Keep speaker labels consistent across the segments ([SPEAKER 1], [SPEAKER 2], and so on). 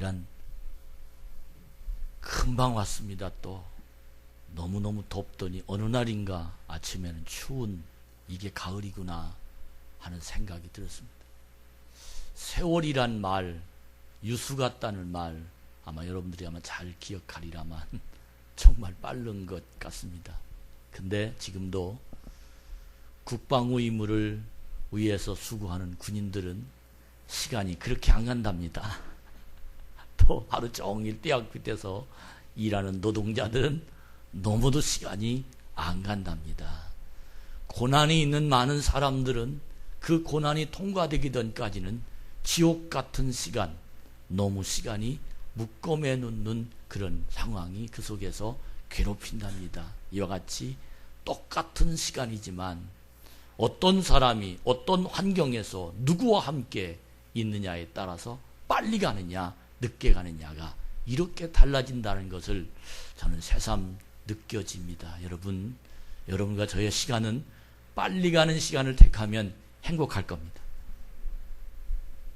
[SPEAKER 1] 시간 금방 왔습니다. 또 너무너무 덥더니 어느 날인가 아침에는 추운, 이게 가을이구나 하는 생각이 들었습니다. 세월이란 말, 유수 같다는 말, 아마 여러분들이 아마 잘 기억하리라만 정말 빠른 것 같습니다. 근데 지금도 국방 의무를 위해서 수고하는 군인들은 시간이 그렇게 안 간답니다. 또 하루 종일 떼약 밑에서 일하는 노동자들은 너무도 시간이 안 간답니다. 고난이 있는 많은 사람들은 그 고난이 통과되기 전까지는 지옥 같은 시간, 너무 시간이 묶어매 놓는 그런 상황이 그 속에서 괴롭힌답니다. 이와 같이 똑같은 시간이지만 어떤 사람이 어떤 환경에서 누구와 함께 있느냐에 따라서 빨리 가느냐 늦게 가느냐가 이렇게 달라진다는 것을 저는 새삼 느껴집니다. 여러분과 저의 시간은 빨리 가는 시간을 택하면 행복할 겁니다.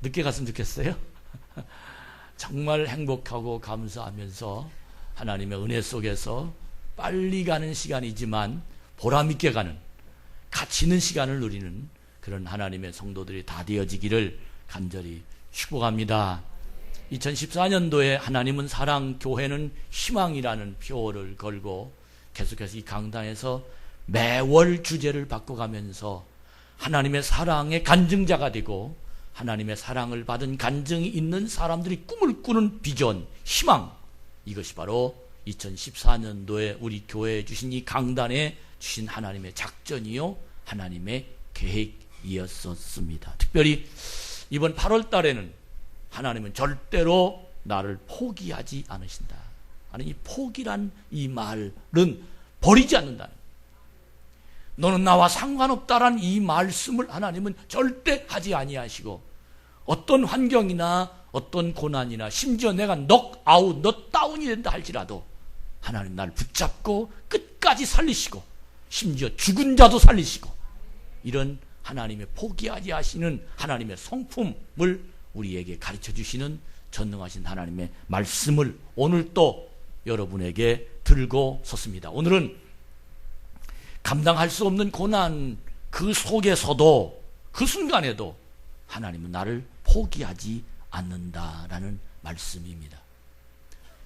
[SPEAKER 1] 늦게 갔으면 좋겠어요? 정말 행복하고 감사하면서 하나님의 은혜 속에서 빨리 가는 시간이지만 보람있게 가는, 가치 있는 시간을 누리는 그런 하나님의 성도들이 다 되어지기를 간절히 축복합니다. 2014년도에 하나님은 사랑, 교회는 희망이라는 표어를 걸고 계속해서 이 강단에서 매월 주제를 바꿔가면서 하나님의 사랑의 간증자가 되고 하나님의 사랑을 받은 간증이 있는 사람들이 꿈을 꾸는 비전, 희망, 이것이 바로 2014년도에 우리 교회에 주신 이 강단에 주신 하나님의 작전이요 하나님의 계획이었었습니다. 특별히 이번 8월 달에는 하나님은 절대로 나를 포기하지 않으신다. 아니, 이 포기란 이 말은 버리지 않는다. 너는 나와 상관없다란 이 말씀을 하나님은 절대 하지 아니하시고 어떤 환경이나 어떤 고난이나 심지어 내가 넉아웃, 넉다운이 된다 할지라도 하나님 나를 붙잡고 끝까지 살리시고 심지어 죽은 자도 살리시고 이런 하나님의 포기하지 하시는 하나님의 성품을 우리에게 가르쳐 주시는 전능하신 하나님의 말씀을 오늘 또 여러분에게 들고 섰습니다. 오늘은 감당할 수 없는 고난 그 속에서도 그 순간에도 하나님은 나를 포기하지 않는다라는 말씀입니다.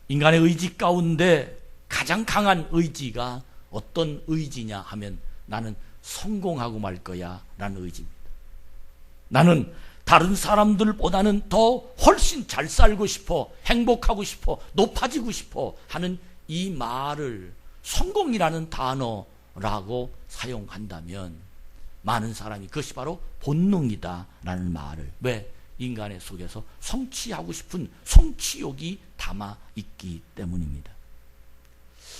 [SPEAKER 1] 인간의 의지 가운데 가장 강한 의지가 어떤 의지냐 하면 나는 성공하고 말 거야 라는 의지입니다. 나는 다른 사람들보다는 더 훨씬 잘 살고 싶어, 행복하고 싶어, 높아지고 싶어 하는 이 말을 성공이라는 단어라고 사용한다면 많은 사람이 그것이 바로 본능이다 라는 말을, 왜? 인간의 속에서 성취하고 싶은 성취욕이 담아 있기 때문입니다.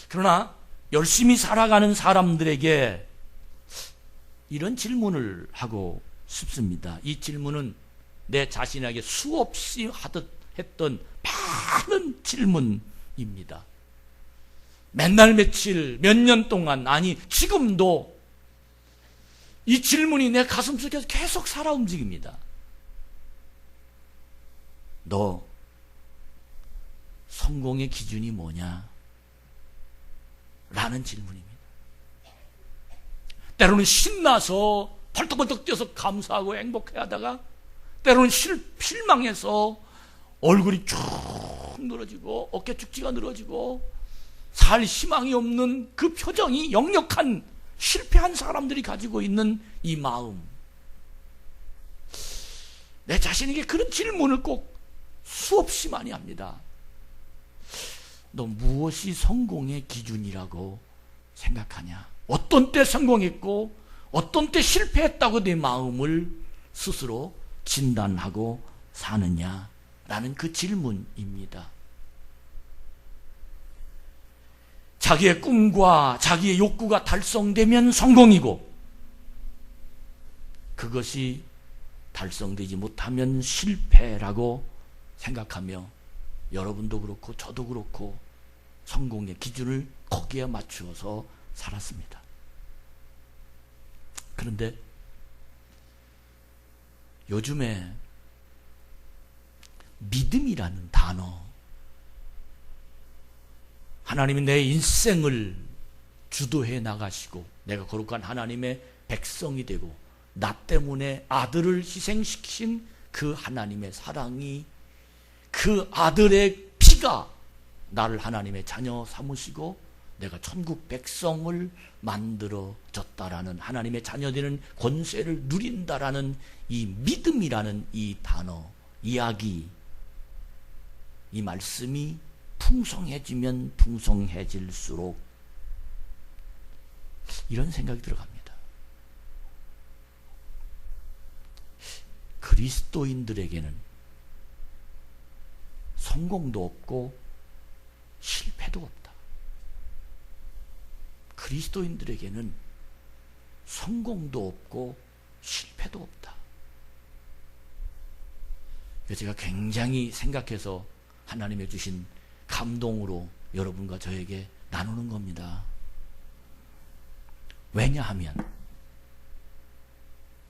[SPEAKER 1] 그러나 열심히 살아가는 사람들에게 이런 질문을 하고 싶습니다. 이 질문은 내 자신에게 수없이 했던 많은 질문입니다. 맨날 며칠, 몇 년 동안, 아니 지금도 이 질문이 내 가슴 속에서 계속 살아 움직입니다. 너 성공의 기준이 뭐냐? 라는 질문입니다. 때로는 신나서 벌떡벌떡 뛰어서 감사하고 행복해하다가 때로는 실망해서 얼굴이 쭉 늘어지고 어깨축지가 늘어지고 살 희망이 없는 그 표정이 역력한 실패한 사람들이 가지고 있는 이 마음. 내 자신에게 그런 질문을 꼭 수없이 많이 합니다. 너 무엇이 성공의 기준이라고 생각하냐? 어떤 때 성공했고 어떤 때 실패했다고 내 마음을 스스로 진단하고 사느냐라는 그 질문입니다. 자기의 꿈과 자기의 욕구가 달성되면 성공이고 그것이 달성되지 못하면 실패라고 생각하며 여러분도 그렇고 저도 그렇고 성공의 기준을 거기에 맞추어서 살았습니다. 그런데 믿음이라는 단어, 하나님이 내 인생을 주도해 나가시고 내가 거룩한 하나님의 백성이 되고 나 때문에 아들을 희생시킨 그 하나님의 사랑이, 그 아들의 피가 나를 하나님의 자녀 삼으시고 내가 천국 백성을 만들어졌다라는, 하나님의 자녀되는 권세를 누린다라는 이 믿음이라는 이 단어, 이야기, 이 말씀이 풍성해지면 풍성해질수록 이런 생각이 들어갑니다. 그리스도인들에게는 성공도 없고 실패도 없다. 그리스도인들에게는 성공도 없고 실패도 없다. 제가 굉장히 생각해서 하나님의 주신 감동으로 여러분과 저에게 나누는 겁니다. 왜냐하면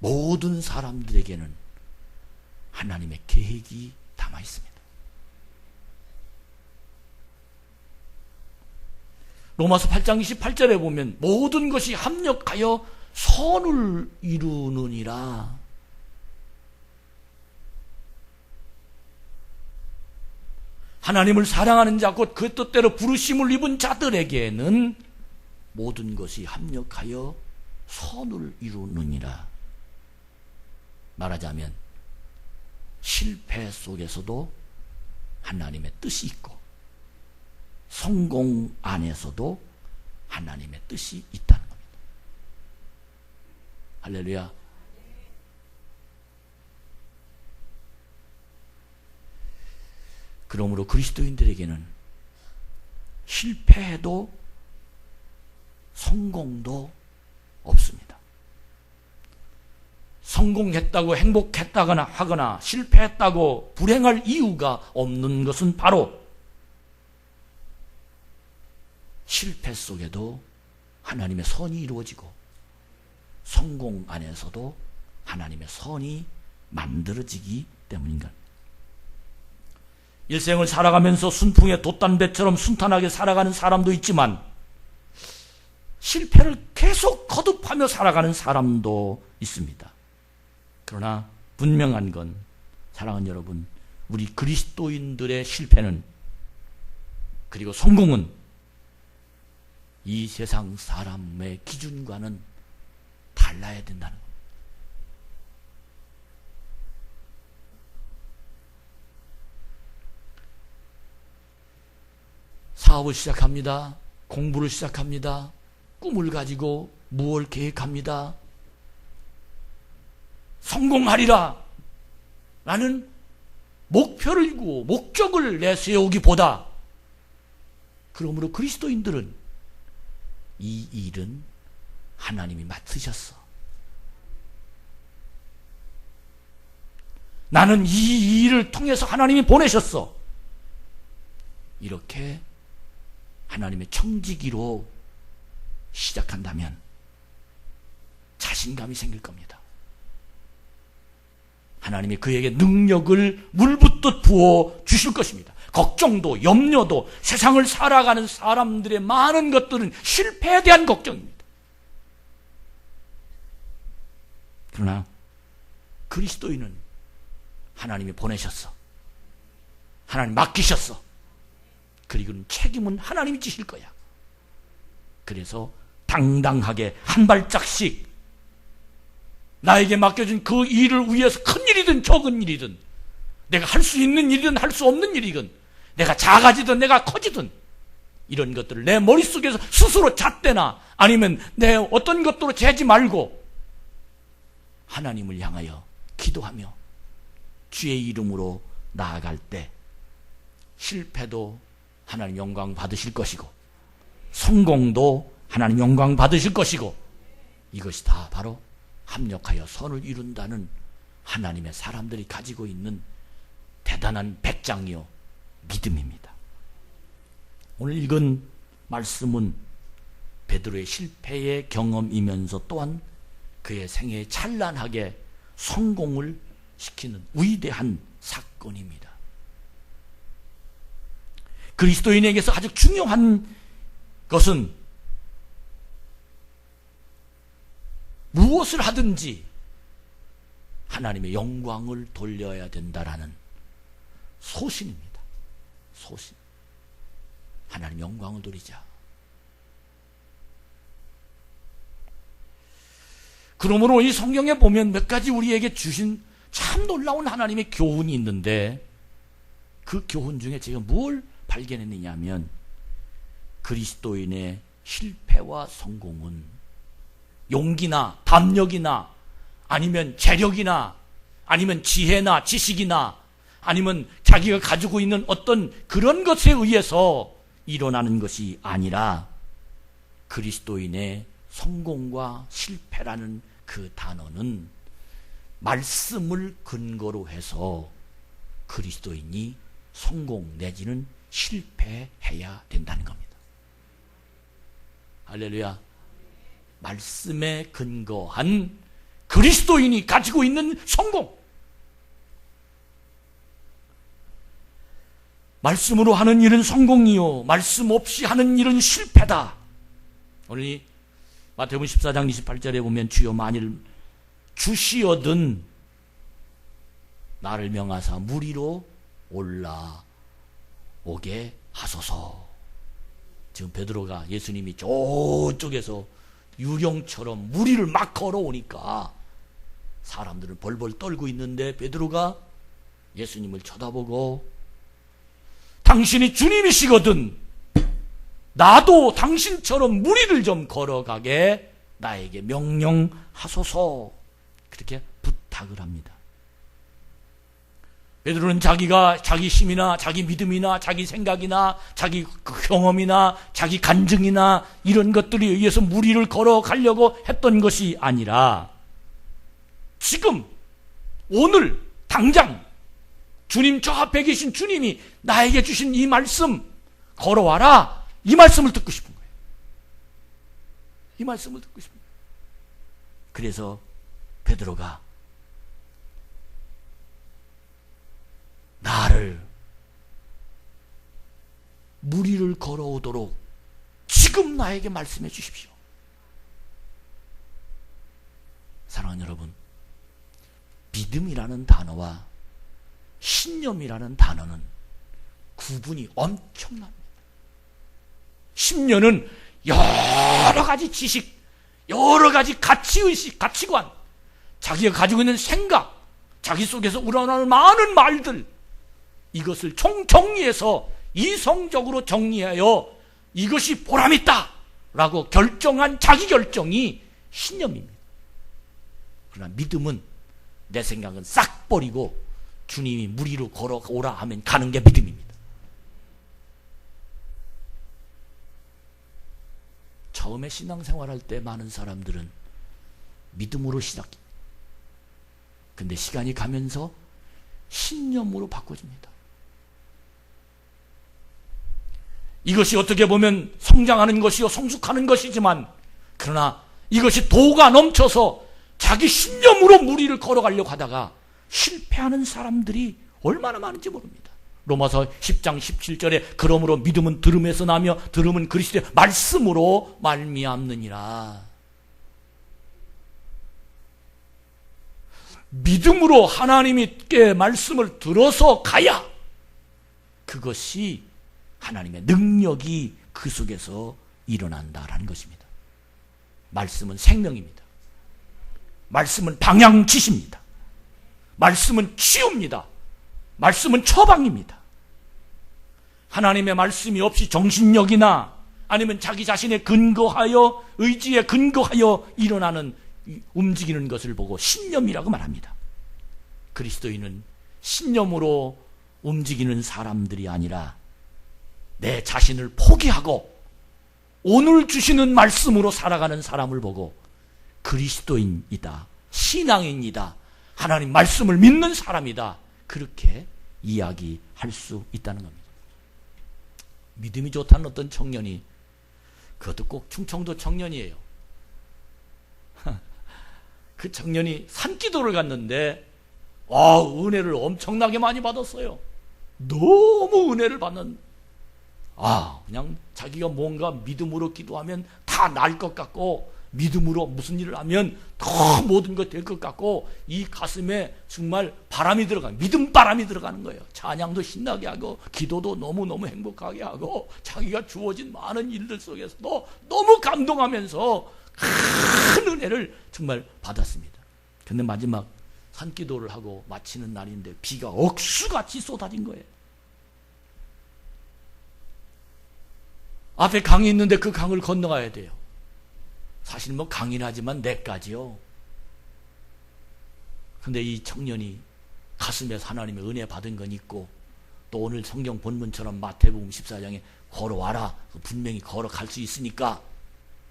[SPEAKER 1] 모든 사람들에게는 하나님의 계획이 담아 있습니다. 로마서 8장 28절에 보면 모든 것이 합력하여 선을 이루느니라. 하나님을 사랑하는 자, 곧 그 뜻대로 부르심을 입은 자들에게는 모든 것이 합력하여 선을 이루느니라. 말하자면 실패 속에서도 하나님의 뜻이 있고 성공 안에서도 하나님의 뜻이 있다는 겁니다. 할렐루야. 그러므로 그리스도인들에게는 실패해도 성공도 없습니다. 성공했다고 행복했다거나 하거나 실패했다고 불행할 이유가 없는 것은 바로 실패 속에도 하나님의 선이 이루어지고 성공 안에서도 하나님의 선이 만들어지기 때문인가. 일생을 살아가면서 순풍의 돛단배처럼 순탄하게 살아가는 사람도 있지만 실패를 계속 거듭하며 살아가는 사람도 있습니다. 그러나 분명한 건, 사랑하는 여러분, 우리 그리스도인들의 실패는, 그리고 성공은 이 세상 사람의 기준과는 달라야 된다는 겁니다. 사업을 시작합니다. 공부를 시작합니다. 꿈을 가지고 무엇을 계획합니다. 성공하리라 라는 목표를 이루고 목적을 내세우기보다, 그러므로 그리스도인들은 이 일은 하나님이 맡으셨어. 나는 이 일을 통해서 하나님이 보내셨어. 이렇게 하나님의 청지기로 시작한다면 자신감이 생길 겁니다. 하나님이 그에게 능력을 물붓듯 부어 주실 것입니다. 걱정도 염려도, 세상을 살아가는 사람들의 많은 것들은 실패에 대한 걱정입니다. 그러나 그리스도인은 하나님이 보내셨어. 하나님 맡기셨어. 그리고 책임은 하나님이 지실 거야. 그래서 당당하게 한 발짝씩 나에게 맡겨진 그 일을 위해서 큰 일이든 적은 일이든, 내가 할 수 있는 일이든 할 수 없는 일이든, 내가 작아지든 내가 커지든, 이런 것들을 내 머릿속에서 스스로 잣대나 아니면 내 어떤 것들로 재지 말고 하나님을 향하여 기도하며 주의 이름으로 나아갈 때 실패도 하나님 영광 받으실 것이고 성공도 하나님 영광 받으실 것이고, 이것이 다 바로 합력하여 선을 이룬다는 하나님의 사람들이 가지고 있는 대단한 백장이요 믿음입니다. 오늘 읽은 말씀은 베드로의 실패의 경험이면서 또한 그의 생애에 찬란하게 성공을 시키는 위대한 사건입니다. 그리스도인에게서 아주 중요한 것은 무엇을 하든지 하나님의 영광을 돌려야 된다라는 소신입니다. 소신. 하나님 영광을 돌리자. 그러므로 이 성경에 보면 몇 가지 우리에게 주신 참 놀라운 하나님의 교훈이 있는데, 그 교훈 중에 제가 뭘 발견했느냐 하면, 그리스도인의 실패와 성공은 용기나 담력이나 아니면 재력이나 아니면 지혜나 지식이나 아니면 자기가 가지고 있는 어떤 그런 것에 의해서 일어나는 것이 아니라, 그리스도인의 성공과 실패라는 그 단어는 말씀을 근거로 해서 그리스도인이 성공 내지는 실패해야 된다는 겁니다. 할렐루야. 말씀에 근거한 그리스도인이 가지고 있는 성공. 말씀으로 하는 일은 성공이요, 말씀 없이 하는 일은 실패다. 오늘 마태복음 14장 28절에 보면, 주여 만일 주시어든 나를 명하사 물 위로 올라오게 하소서. 지금 베드로가, 예수님이 저쪽에서 유령처럼 물 위를 막 걸어오니까 사람들은 벌벌 떨고 있는데, 베드로가 예수님을 쳐다보고, 당신이 주님이시거든 나도 당신처럼 물 위를 좀 걸어가게 나에게 명령하소서, 그렇게 부탁을 합니다. 베드로는 자기가 자기 힘이나 자기 믿음이나 자기 생각이나 자기 경험이나 자기 간증이나 이런 것들에 의해서 물 위를 걸어가려고 했던 것이 아니라, 지금 오늘 당장 주님, 저 앞에 계신 주님이 나에게 주신 이 말씀 걸어와라, 이 말씀을 듣고 싶은 거예요. 이 말씀을 듣고 싶은 거예요. 그래서 베드로가 나를 물 위를 걸어오도록 지금 나에게 말씀해 주십시오. 사랑하는 여러분, 믿음이라는 단어와 신념이라는 단어는 구분이 엄청납니다. 신념은 여러 가지 지식, 여러 가지 가치의식, 가치관, 자기가 가지고 있는 생각, 자기 속에서 우러나오는 많은 말들, 이것을 총정리해서 이성적으로 정리하여 이것이 보람있다 라고 결정한 자기 결정이 신념입니다. 그러나 믿음은 내 생각은 싹 버리고 주님이 물 위로 걸어오라 하면 가는 게 믿음입니다. 처음에 신앙생활할 때 많은 사람들은 믿음으로 시작합니다. 근데 시간이 가면서 신념으로 바꿔집니다. 이것이 어떻게 보면 성장하는 것이요 성숙하는 것이지만, 그러나 이것이 도가 넘쳐서 자기 신념으로 물 위를 걸어가려고 하다가 실패하는 사람들이 얼마나 많은지 모릅니다. 로마서 10장 17절에 그러므로 믿음은 들음에서 나며 들음은 그리스도의 말씀으로 말미암느니라. 믿음으로 하나님께 말씀을 들어서 가야 그것이 하나님의 능력이 그 속에서 일어난다라는 것입니다. 말씀은 생명입니다. 말씀은 방향지시입니다. 말씀은 치유입니다. 말씀은 처방입니다. 하나님의 말씀이 없이 정신력이나 아니면 자기 자신에 근거하여, 의지에 근거하여 일어나는 움직이는 것을 보고 신념이라고 말합니다. 그리스도인은 신념으로 움직이는 사람들이 아니라 내 자신을 포기하고 오늘 주시는 말씀으로 살아가는 사람을 보고 그리스도인이다, 신앙인이다, 하나님 말씀을 믿는 사람이다, 그렇게 이야기할 수 있다는 겁니다. 믿음이 좋다는 어떤 청년이, 그것도 꼭 충청도 청년이에요. 그 청년이 산기도를 갔는데 은혜를 엄청나게 많이 받았어요. 너무 은혜를 받는, 그냥 자기가 뭔가 믿음으로 기도하면 다 날 것 같고, 믿음으로 무슨 일을 하면 더 모든 것 될 것 같고, 이 가슴에 정말 바람이 들어가는, 믿음 바람이 들어가는 거예요. 찬양도 신나게 하고, 기도도 너무너무 행복하게 하고, 자기가 주어진 많은 일들 속에서도 너무 감동하면서 큰 은혜를 정말 받았습니다. 근데 마지막 산기도를 하고 마치는 날인데 비가 억수같이 쏟아진 거예요. 앞에 강이 있는데 그 강을 건너가야 돼요. 사실 뭐 강이라지만 내까지요. 근데 이 청년이 가슴에서 하나님의 은혜 받은 건 있고, 또 오늘 성경 본문처럼 마태복음 14장에 걸어와라, 분명히 걸어갈 수 있으니까,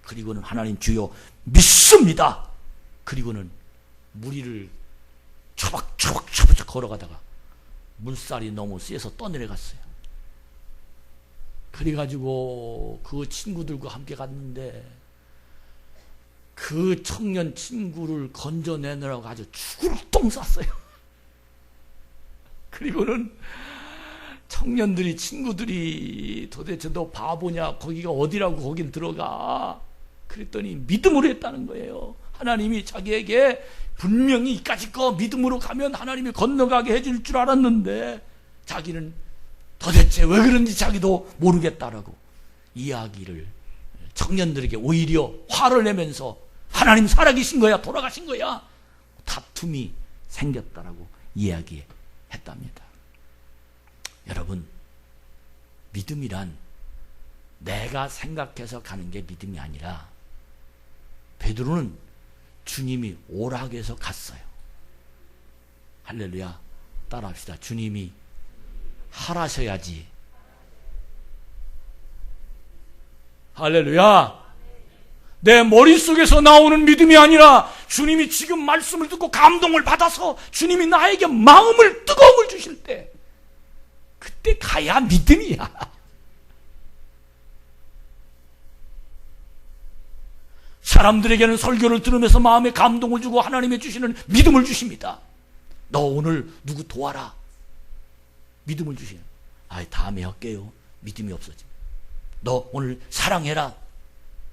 [SPEAKER 1] 그리고는 하나님 주여 믿습니다. 그리고는 무리를 초박초박 걸어가다가 물살이 너무 세서 떠내려갔어요. 그래가지고 그 친구들과 함께 갔는데 그 청년 친구를 건져내느라고 아주 죽을 똥 쌌어요. 그리고는 청년들이, 친구들이 도대체 너 바보냐, 거기가 어디라고 거긴 들어가, 그랬더니 믿음으로 했다는 거예요. 하나님이 자기에게 분명히 이까짓 거 믿음으로 가면 하나님이 건너가게 해줄 줄 알았는데, 자기는 도대체 왜 그런지 자기도 모르겠다라고 이야기를 청년들에게 오히려 화를 내면서 하나님 살아계신 거야, 돌아가신 거야, 다툼이 생겼다라고 이야기했답니다. 여러분, 믿음이란 내가 생각해서 가는 게 믿음이 아니라, 베드로는 주님이 오라고 해서 갔어요. 할렐루야. 따라합시다. 주님이 하라셔야지. 할렐루야. 내 머릿속에서 나오는 믿음이 아니라 주님이 지금 말씀을 듣고 감동을 받아서 주님이 나에게 마음을, 뜨거움을 주실 때, 그때 가야 믿음이야. 사람들에게는 설교를 들으면서 마음에 감동을 주고 하나님의 주시는 믿음을 주십니다. 너 오늘 누구 도와라, 믿음을 주시는. 다음에 할게요. 믿음이 없어집니다. 너 오늘 사랑해라,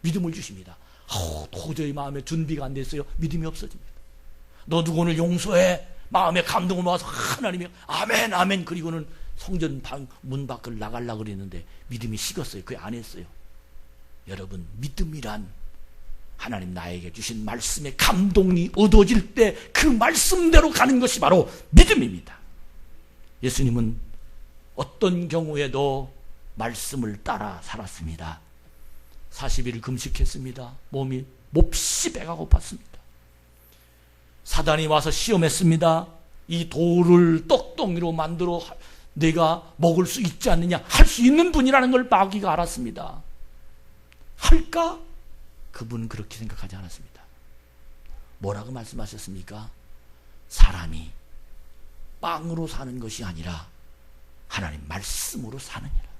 [SPEAKER 1] 믿음을 주십니다. 도저히 마음에 준비가 안 됐어요. 믿음이 없어집니다. 너 누구 오늘 용서해, 마음에 감동을 모아서 하나님이 아멘 아멘, 그리고는 성전 문 밖을 나가려고 그랬는데 믿음이 식었어요. 그게 안 했어요. 여러분, 믿음이란 하나님 나에게 주신 말씀에 감동이 얻어질 때 그 말씀대로 가는 것이 바로 믿음입니다. 예수님은 어떤 경우에도 말씀을 따라 살았습니다. 40일 금식했습니다. 몸이 몹시 배가 고팠습니다. 사단이 와서 시험했습니다. 이 돌을 떡덩이로 만들어 내가 먹을 수 있지 않느냐, 할 수 있는 분이라는 걸 마귀가 알았습니다. 할까? 그분은 그렇게 생각하지 않았습니다. 뭐라고 말씀하셨습니까? 사람이 빵으로 사는 것이 아니라 하나님 말씀으로 사느니라.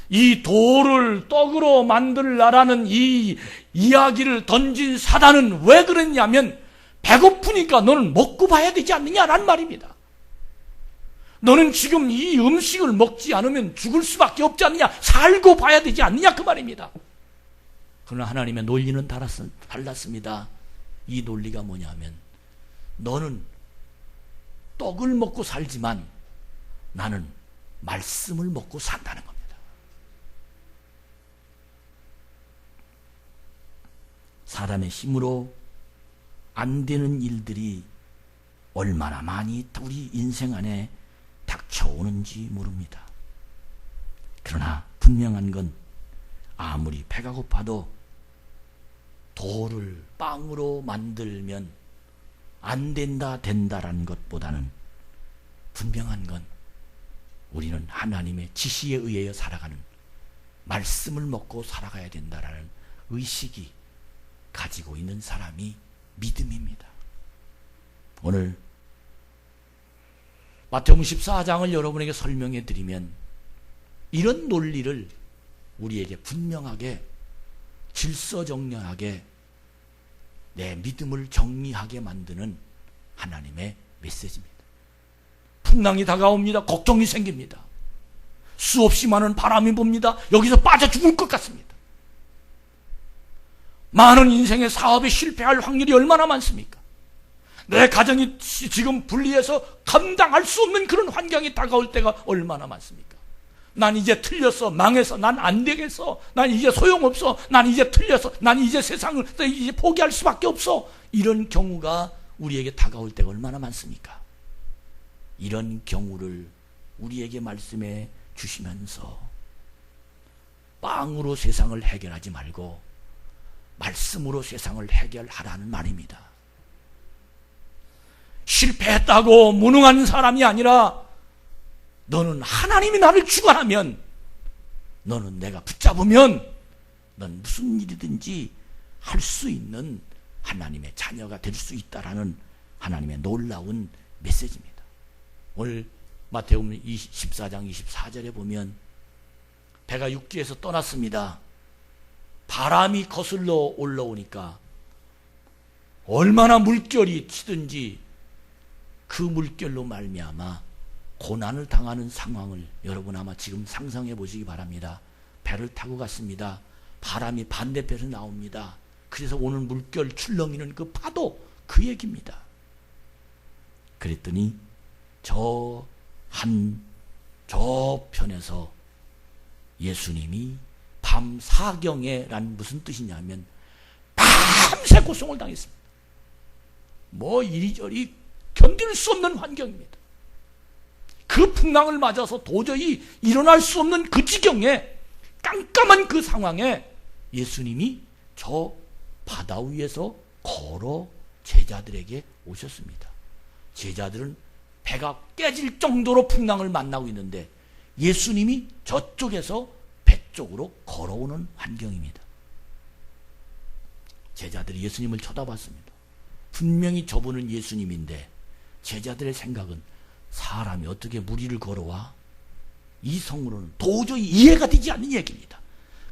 [SPEAKER 1] 이 돌을 떡으로 만들라라는 이 이야기를 던진 사단은 왜 그랬냐면, 배고프니까 너는 먹고 봐야 되지 않느냐라는 말입니다. 너는 지금 이 음식을 먹지 않으면 죽을 수밖에 없지 않느냐, 살고 봐야 되지 않느냐, 그 말입니다. 그러나 하나님의 논리는 달랐습니다. 이 논리가 뭐냐면, 너는 떡을 먹고 살지만 나는 말씀을 먹고 산다는 겁니다. 사람의 힘으로 안 되는 일들이 얼마나 많이 우리 인생 안에 닥쳐오는지 모릅니다. 그러나 분명한 건, 아무리 배가 고파도 돌을 빵으로 만들면 안 된다라는 것보다는 분명한 건, 우리는 하나님의 지시에 의하여 살아가는, 말씀을 먹고 살아가야 된다라는 의식이 가지고 있는 사람이 믿음입니다. 오늘 마태복음 14장을 여러분에게 설명해 드리면, 이런 논리를 우리에게 분명하게, 질서정연하게 내 믿음을 정리하게 만드는 하나님의 메시지입니다. 풍랑이 다가옵니다. 걱정이 생깁니다. 수없이 많은 바람이 붑니다. 여기서 빠져 죽을 것 같습니다. 많은 인생의 사업에 실패할 확률이 얼마나 많습니까? 내 가정이 지금 분리해서 감당할 수 없는 그런 환경이 다가올 때가 얼마나 많습니까? 난 이제 틀렸어. 망해서. 난 안 되겠어. 난 이제 소용없어. 난 이제 틀렸어. 난 이제 세상을 이제 포기할 수밖에 없어. 이런 경우가 우리에게 다가올 때가 얼마나 많습니까? 이런 경우를 우리에게 말씀해 주시면서 빵으로 세상을 해결하지 말고 말씀으로 세상을 해결하라는 말입니다. 실패했다고 무능한 사람이 아니라 너는 하나님이 나를 주관하면, 너는 내가 붙잡으면 넌 무슨 일이든지 할 수 있는 하나님의 자녀가 될 수 있다라는 하나님의 놀라운 메시지입니다. 오늘 마태복음 14장 24절에 보면 배가 육지에서 떠났습니다. 바람이 거슬러 올라오니까 얼마나 물결이 치든지 그 물결로 말미암아 고난을 당하는 상황을 여러분 아마 지금 상상해 보시기 바랍니다. 배를 타고 갔습니다. 바람이 반대편에서 나옵니다. 그래서 오는 물결 출렁이는 그 파도, 그 얘기입니다. 그랬더니 저 편에서 예수님이 밤 사경에란 무슨 뜻이냐면 밤새 고통을 당했습니다. 뭐 이리저리 견딜 수 없는 환경입니다. 그 풍랑을 맞아서 도저히 일어날 수 없는 그 지경에, 깜깜한 그 상황에 예수님이 저 바다 위에서 걸어 제자들에게 오셨습니다. 제자들은 배가 깨질 정도로 풍랑을 만나고 있는데 예수님이 저쪽에서 배 쪽으로 걸어오는 환경입니다. 제자들이 예수님을 쳐다봤습니다. 분명히 저분은 예수님인데 제자들의 생각은 사람이 어떻게 물 위를 걸어와? 이 성으로는 도저히 이해가 되지 않는 얘기입니다.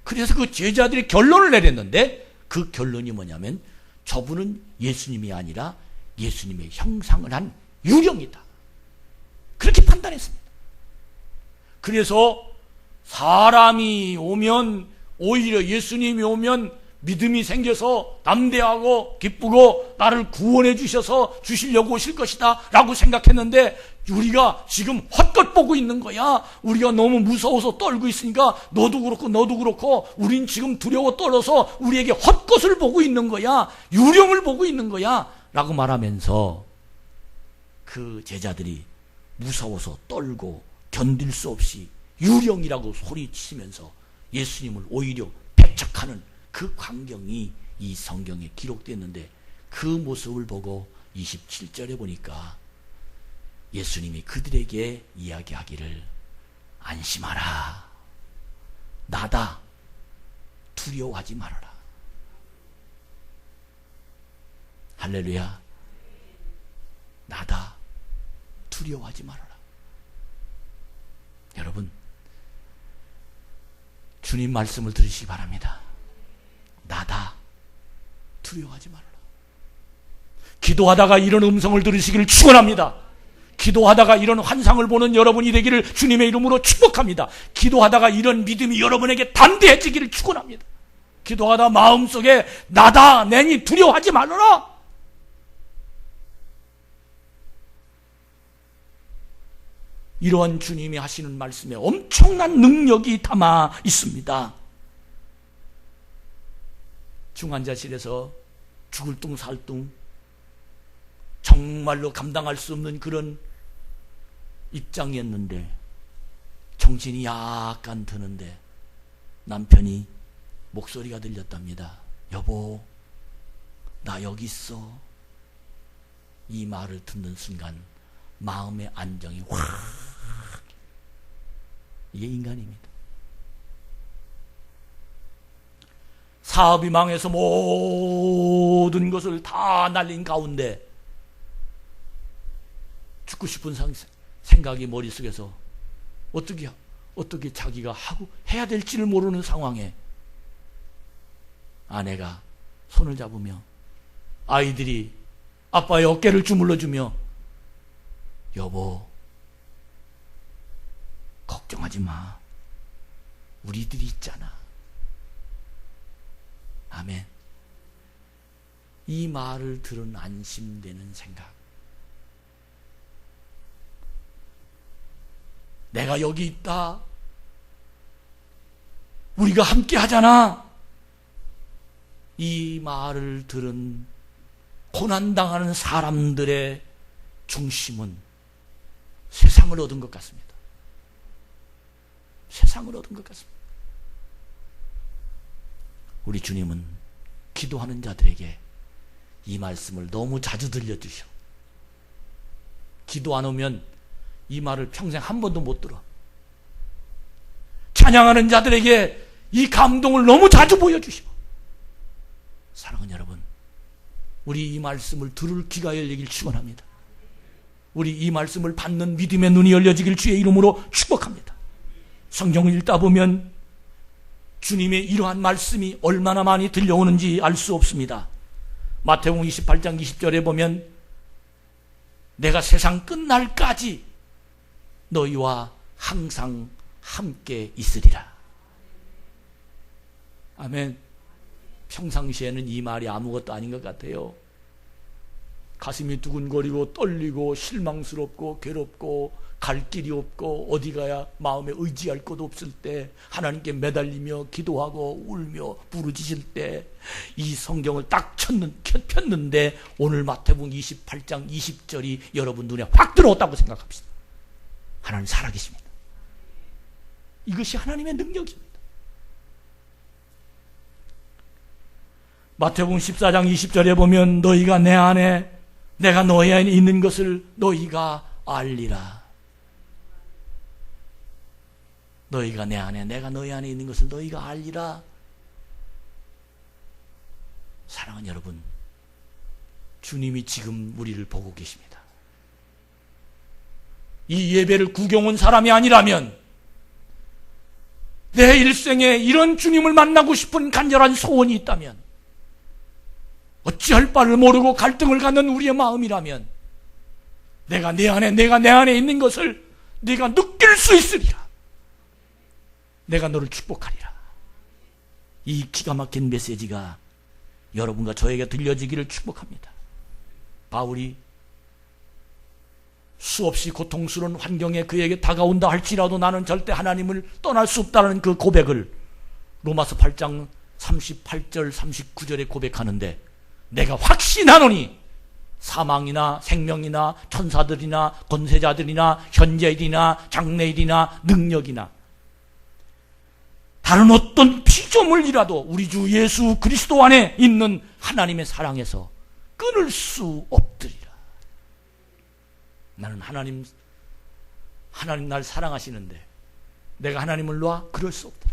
[SPEAKER 1] 그래서 그 제자들이 결론을 내렸는데 그 결론이 뭐냐면 저분은 예수님이 아니라 예수님의 형상을 한 유령이다. 그렇게 판단했습니다. 그래서 사람이 오면, 오히려 예수님이 오면 믿음이 생겨서 담대하고 기쁘고 나를 구원해 주셔서 주시려고 오실 것이다 라고 생각했는데, 우리가 지금 헛것 보고 있는 거야. 우리가 너무 무서워서 떨고 있으니까 너도 그렇고 우린 지금 두려워 떨어서 우리에게 헛것을 보고 있는 거야. 유령을 보고 있는 거야 라고 말하면서 그 제자들이 무서워서 떨고 견딜 수 없이 유령이라고 소리치면서 예수님을 오히려 배척하는 그 광경이 이 성경에 기록됐는데, 그 모습을 보고 27절에 보니까 예수님이 그들에게 이야기하기를 안심하라. 나다. 두려워하지 말아라. 할렐루야. 나다. 두려워하지 말아라. 여러분, 주님 말씀을 들으시기 바랍니다. 나다. 두려워하지 말아라. 기도하다가 이런 음성을 들으시기를 축원합니다. 기도하다가 이런 환상을 보는 여러분이 되기를 주님의 이름으로 축복합니다. 기도하다가 이런 믿음이 여러분에게 담대해지기를 축원합니다. 기도하다 마음속에 나다, 내니 두려워하지 말아라. 이러한 주님이 하시는 말씀에 엄청난 능력이 담아 있습니다. 중환자실에서 죽을 둥 살 둥 정말로 감당할 수 없는 그런 입장이었는데 정신이 약간 드는데 남편이 목소리가 들렸답니다. 여보, 나 여기 있어. 이 말을 듣는 순간 마음의 안정이 확. 이게 인간입니다. 사업이 망해서 모든 것을 다 날린 가운데 죽고 싶은 생각이 머릿속에서 어떻게 자기가 해야 될지를 모르는 상황에 아내가 손을 잡으며 아이들이 아빠의 어깨를 주물러주며 여보, 걱정하지 마. 우리들이 있잖아. 아멘. 이 말을 들은 안심되는 생각. 내가 여기 있다. 우리가 함께 하잖아. 이 말을 들은 고난당하는 사람들의 중심은 세상을 얻은 것 같습니다. 세상을 얻은 것 같습니다. 우리 주님은 기도하는 자들에게 이 말씀을 너무 자주 들려주셔. 기도 안 오면 이 말을 평생 한 번도 못 들어. 찬양하는 자들에게 이 감동을 너무 자주 보여주셔. 사랑하는 여러분, 우리 이 말씀을 들을 귀가 열리길 축원합니다. 우리 이 말씀을 받는 믿음의 눈이 열려지길 주의 이름으로 축복합니다. 성경을 읽다 보면 주님의 이러한 말씀이 얼마나 많이 들려오는지 알 수 없습니다. 마태복음 28장 20절에 보면 내가 세상 끝날까지 너희와 항상 함께 있으리라. 아멘. 평상시에는 이 말이 아무것도 아닌 것 같아요. 가슴이 두근거리고 떨리고 실망스럽고 괴롭고 갈 길이 없고 어디 가야 마음에 의지할 곳 없을 때, 하나님께 매달리며 기도하고 울며 부르짖을 때 이 성경을 딱 폈는데 오늘 마태복음 28장 20절이 여러분 눈에 확 들어왔다고 생각합시다. 하나님 살아계십니다. 이것이 하나님의 능력입니다. 마태복음 14장 20절에 보면 너희가 내 안에 내가 너희 안에 있는 것을 너희가 알리라. 너희가 내 안에 내가 너희 안에 있는 것을 너희가 알리라. 사랑하는 여러분, 주님이 지금 우리를 보고 계십니다. 이 예배를 구경 온 사람이 아니라면 내 일생에 이런 주님을 만나고 싶은 간절한 소원이 있다면, 어찌할 바를 모르고 갈등을 갖는 우리의 마음이라면 내가 내 안에 있는 것을 네가 느낄 수 있으리라. 내가 너를 축복하리라. 이 기가 막힌 메시지가 여러분과 저에게 들려지기를 축복합니다. 바울이 수없이 고통스러운 환경에 그에게 다가온다 할지라도 나는 절대 하나님을 떠날 수 없다는 그 고백을 로마서 8장 38절 39절에 고백하는데, 내가 확신하노니 사망이나 생명이나 천사들이나 권세자들이나 현재일이나 장래일이나 능력이나 다른 어떤 피조물이라도 우리 주 예수 그리스도 안에 있는 하나님의 사랑에서 끊을 수 없으리라. 나는 하나님 날 사랑하시는데 내가 하나님을 놔? 그럴 수 없다.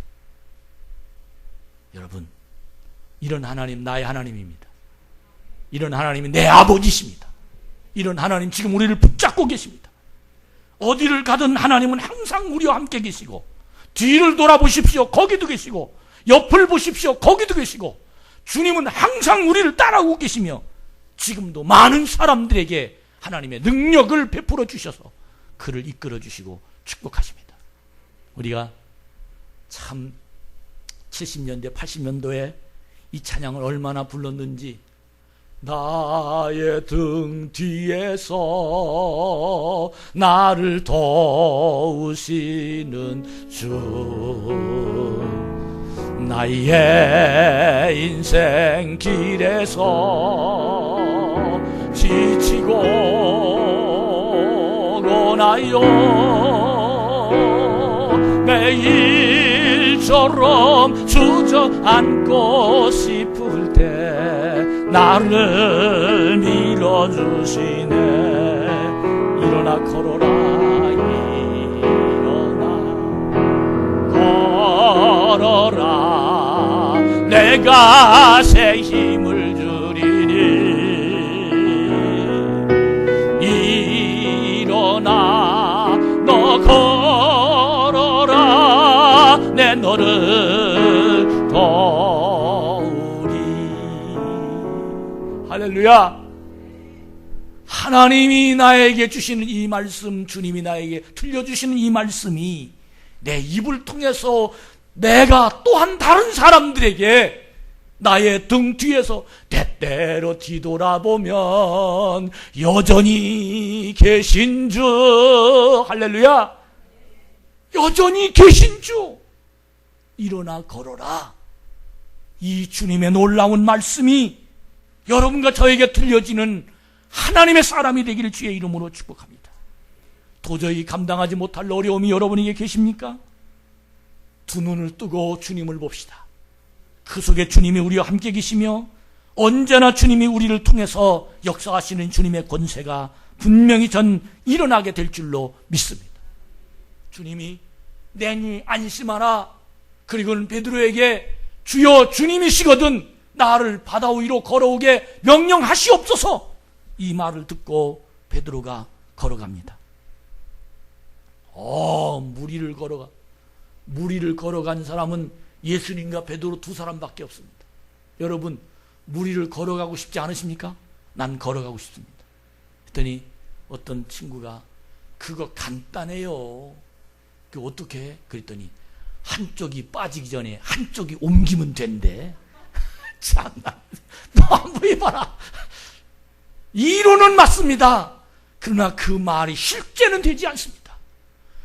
[SPEAKER 1] 여러분, 이런 하나님 나의 하나님입니다. 이런 하나님이 내 아버지십니다. 이런 하나님 지금 우리를 붙잡고 계십니다. 어디를 가든 하나님은 항상 우리와 함께 계시고, 뒤를 돌아보십시오. 거기도 계시고, 옆을 보십시오. 거기도 계시고, 주님은 항상 우리를 따라오고 계시며 지금도 많은 사람들에게 하나님의 능력을 베풀어 주셔서 그를 이끌어 주시고 축복하십니다. 우리가 참 70년대 80년도에 이 찬양을 얼마나 불렀는지, 나의 등 뒤에서 나를 도우시는 주, 나의 인생 길에서 지치고 고나요 매일처럼 주저앉고 싶을 때 나를 밀어주시네. 일어나 걸어라, 일어나 걸어라, 내가 새 힘을 주리니. 일어나 너 걸어라, 내 너를 도우리. 할렐루야. 하나님이 나에게 주시는 이 말씀, 주님이 나에게 들려주시는 이 말씀이 내 입을 통해서 내가 또한 다른 사람들에게 나의 등 뒤에서 때때로 뒤돌아보면 여전히 계신 주, 할렐루야, 여전히 계신 주, 일어나 걸어라. 이 주님의 놀라운 말씀이 여러분과 저에게 들려지는 하나님의 사람이 되기를 주의 이름으로 축복합니다. 도저히 감당하지 못할 어려움이 여러분에게 계십니까? 두 눈을 뜨고 주님을 봅시다. 그 속에 주님이 우리와 함께 계시며 언제나 주님이 우리를 통해서 역사하시는 주님의 권세가 분명히 전 일어나게 될 줄로 믿습니다. 주님이 내니 안심하라. 그리고는 베드로에게 주여 주님이시거든 나를 바다 위로 걸어오게 명령하시옵소서. 이 말을 듣고 베드로가 걸어갑니다. 무리를 걸어간 사람은 예수님과 베드로 두 사람밖에 없습니다. 여러분, 무리를 걸어가고 싶지 않으십니까? 난 걸어가고 싶습니다. 그랬더니 어떤 친구가 그거 간단해요. 그 어떻게 해? 그랬더니 한쪽이 빠지기 전에 한쪽이 옮기면 된대. 참나, 너 한번 해봐라. 이론은 맞습니다. 그러나 그 말이 실제는 되지 않습니다.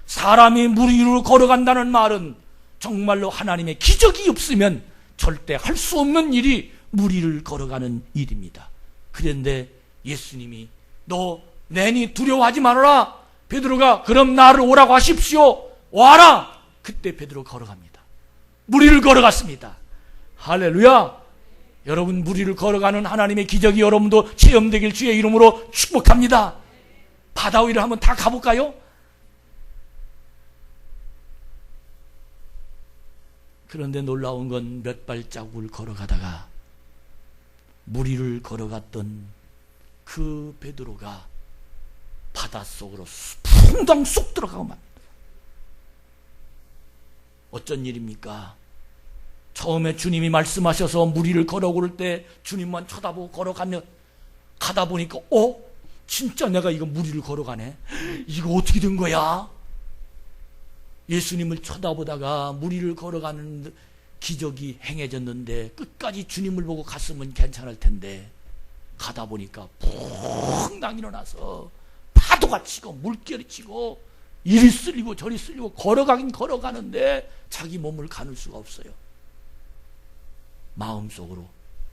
[SPEAKER 1] 사람이 물 위로 걸어간다는 말은 정말로 하나님의 기적이 없으면 절대 할 수 없는 일이 물 위를 걸어가는 일입니다. 그런데 예수님이 너 내니 두려워하지 말아라. 베드로가 그럼 나를 오라고 하십시오. 와라. 그때 베드로 걸어갑니다. 물 위를 걸어갔습니다. 할렐루야. 여러분, 물 위를 걸어가는 하나님의 기적이 여러분도 체험되길 주의 이름으로 축복합니다. 바다 위를 한번 다 가볼까요? 그런데 놀라운 건 몇 발자국을 걸어가다가 물 위를 걸어갔던 그 베드로가 바닷속으로 풍덩 쏙 들어가고 맙니다. 어쩐 일입니까? 처음에 주님이 말씀하셔서 물 위를 걸어올 때 주님만 쳐다보고 걸어가면 가다 보니까 진짜 내가 이거 물 위를 걸어가네. 이거 어떻게 된 거야? 예수님을 쳐다보다가 물 위를 걸어가는 기적이 행해졌는데 끝까지 주님을 보고 갔으면 괜찮을 텐데 가다 보니까 푹 일어나서 파도가 치고 물결이 치고 이리 쓸리고 저리 쓸리고 걸어가긴 걸어가는데 자기 몸을 가눌 수가 없어요. 마음속으로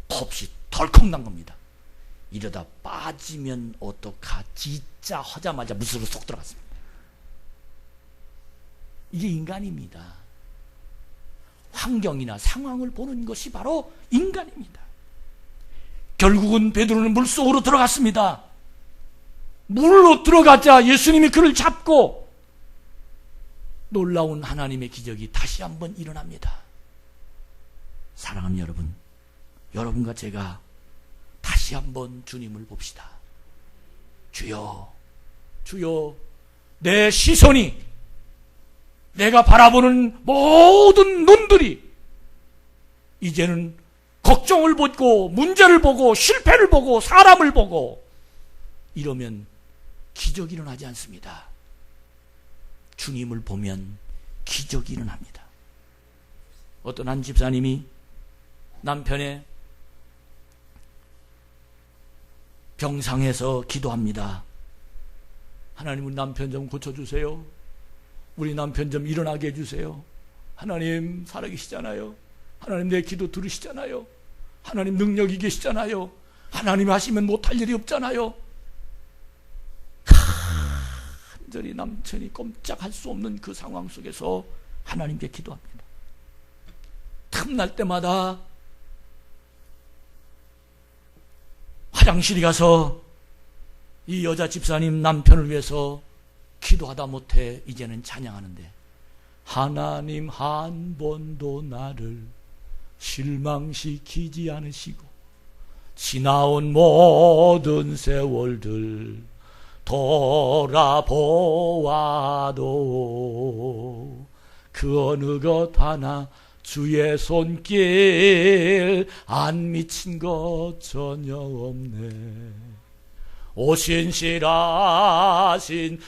[SPEAKER 1] 겁이 덜컥 난 겁니다. 이러다 빠지면 어떡하 진짜 하자마자 물속으로 쏙 들어갔습니다. 이게 인간입니다. 환경이나 상황을 보는 것이 바로 인간입니다. 결국은 베드로는 물속으로 들어갔습니다. 물로 들어가자 예수님이 그를 잡고 놀라운 하나님의 기적이 다시 한번 일어납니다. 사랑하는 여러분, 여러분과 제가 다시 한번 주님을 봅시다. 주여, 주여, 내 시선이, 내가 바라보는 모든 눈들이 이제는 걱정을 보고 문제를 보고 실패를 보고 사람을 보고 이러면 기적이 일어나지 않습니다. 주님을 보면 기적이 일어납니다. 어떤 한 집사님이 남편의 병상에서 기도합니다. 하나님, 우리 남편 좀 고쳐주세요. 우리 남편 좀 일어나게 해주세요. 하나님 살아계시잖아요. 하나님 내 기도 들으시잖아요. 하나님 능력이 계시잖아요. 하나님 하시면 못할 일이 없잖아요. 간절히 남편이 꼼짝할 수 없는 그 상황 속에서 하나님께 기도합니다. 틈날 때마다 화장실에 가서 이 여자 집사님 남편을 위해서 기도하다 못해 이제는 찬양하는데, 하나님 한 번도 나를 실망시키지 않으시고 지나온 모든 세월들 돌아보아도 그 어느 것 하나 주의 손길 안 미친 것 전혀 없네. 오신실하신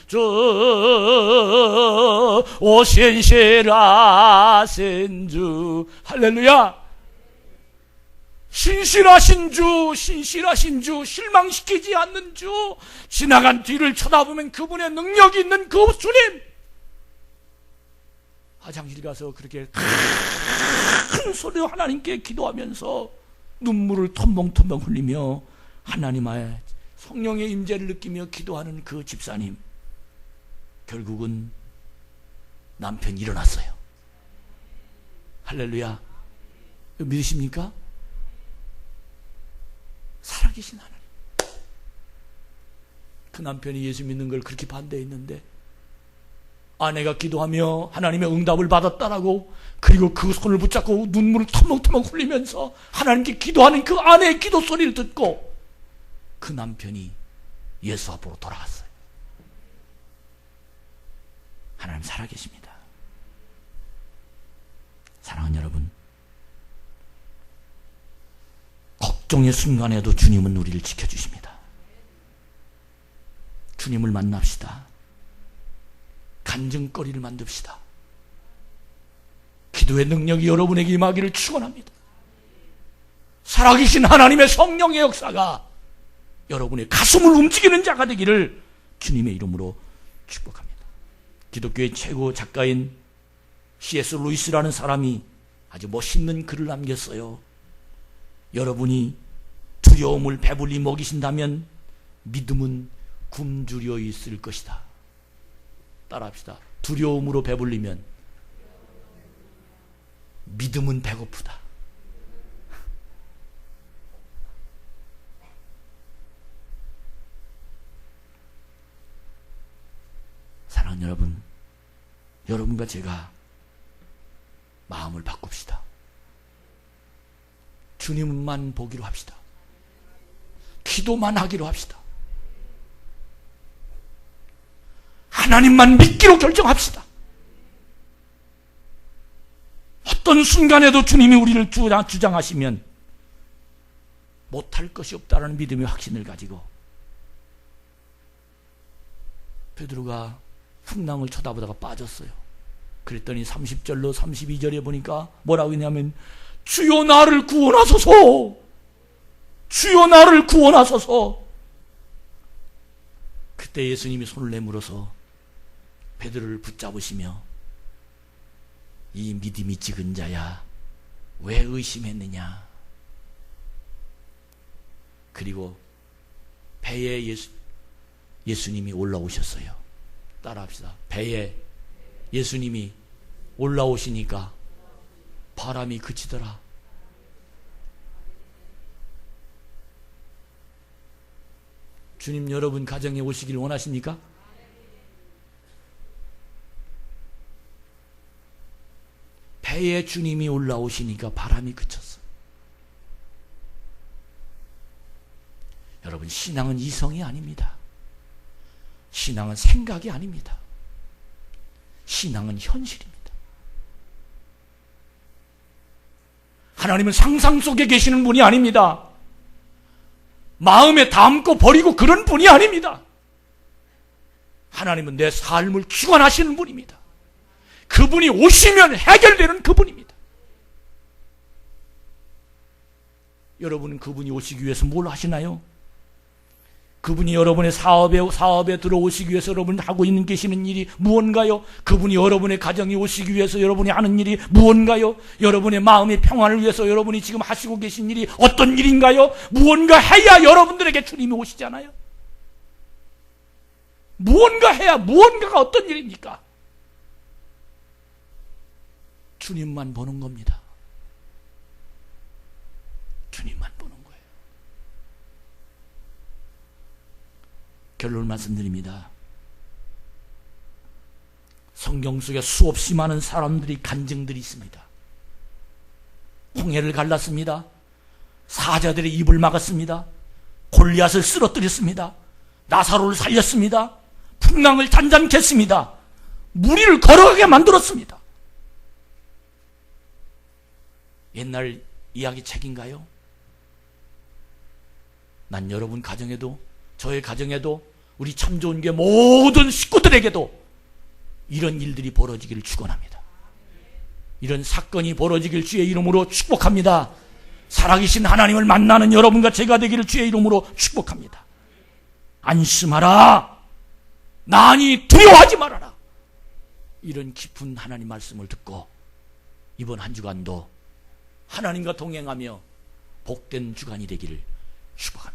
[SPEAKER 1] 주 오센세라센 주. 할렐루야. 신실하신 주, 신실하신 주, 실망시키지 않는 주, 지나간 뒤를 쳐다보면 그분의 능력이 있는 그 주님. 화장실 가서 그렇게 큰 소리로 하나님께 기도하면서 눈물을 텀벙텀벙 흘리며 하나님의 성령의 임재를 느끼며 기도하는 그 집사님, 결국은 남편이 일어났어요. 할렐루야. 믿으십니까? 살아계신 하나님. 그 남편이 예수 믿는 걸 그렇게 반대했는데 아내가 기도하며 하나님의 응답을 받았다라고, 그리고 그 손을 붙잡고 눈물을 터벅터벅 흘리면서 하나님께 기도하는 그 아내의 기도 소리를 듣고 그 남편이 예수 앞으로 돌아갔어요. 하나님 살아계십니다. 사랑하는 여러분, 걱정의 순간에도 주님은 우리를 지켜주십니다. 주님을 만납시다. 간증거리를 만듭시다. 기도의 능력이 여러분에게 임하기를 축원합니다. 살아계신 하나님의 성령의 역사가 여러분의 가슴을 움직이는 자가 되기를 주님의 이름으로 축복합니다. 기독교의 최고 작가인 C.S. 루이스라는 사람이 아주 멋있는 글을 남겼어요. 여러분이 두려움을 배불리 먹이신다면 믿음은 굶주려 있을 것이다. 따라합시다. 두려움으로 배불리면 믿음은 배고프다. 사랑하는 여러분, 여러분과 제가 마음을 바꿉시다. 주님만 보기로 합시다. 기도만 하기로 합시다. 하나님만 믿기로 결정합시다. 어떤 순간에도 주님이 우리를 주장하시면 못할 것이 없다는 믿음의 확신을 가지고, 베드로가 풍랑을 쳐다보다가 빠졌어요. 그랬더니 30절로 32절에 보니까 뭐라고 했냐면, 주여 나를 구원하소서, 주여 나를 구원하소서. 그때 예수님이 손을 내밀어서 베드로를 붙잡으시며, 이 믿음이 적은 자야, 왜 의심했느냐. 그리고 배에 예수님이 올라오셨어요. 따라합시다. 배에 예수님이 올라오시니까 바람이 그치더라. 주님 여러분 가정에 오시길 원하십니까? 배에 주님이 올라오시니까 바람이 그쳤어. 여러분, 신앙은 이성이 아닙니다. 신앙은 생각이 아닙니다. 신앙은 현실입니다. 하나님은 상상 속에 계시는 분이 아닙니다. 마음에 담고 버리고 그런 분이 아닙니다. 하나님은 내 삶을 주관하시는 분입니다. 그분이 오시면 해결되는 그분입니다. 여러분은 그분이 오시기 위해서 뭘 하시나요? 그분이 여러분의 사업에 들어오시기 위해서 여러분이 하고 있는 계시는 일이 무언가요? 그분이 여러분의 가정에 오시기 위해서 여러분이 하는 일이 무언가요? 여러분의 마음의 평안을 위해서 여러분이 지금 하시고 계신 일이 어떤 일인가요? 무언가 해야 여러분들에게 주님이 오시잖아요. 무언가 해야, 무언가가 어떤 일입니까? 주님만 보는 겁니다. 주님만 보는 거예요. 결론 말씀드립니다. 성경 속에 수없이 많은 사람들이 간증들이 있습니다. 홍해를 갈랐습니다. 사자들의 입을 막았습니다. 골리앗을 쓰러뜨렸습니다. 나사로를 살렸습니다. 풍랑을 잔잔케 했습니다. 무리를 걸어가게 만들었습니다. 옛날 이야기 책인가요? 난 여러분 가정에도, 저의 가정에도, 우리 참 좋은 게 모든 식구들에게도 이런 일들이 벌어지기를 축원합니다. 이런 사건이 벌어지길 주의 이름으로 축복합니다. 살아계신 하나님을 만나는 여러분과 제가 되기를 주의 이름으로 축복합니다. 안심하라. 나니 두려워하지 말아라. 이런 깊은 하나님 말씀을 듣고 이번 한 주간도 하나님과 동행하며 복된 주간이 되기를 축복합니다.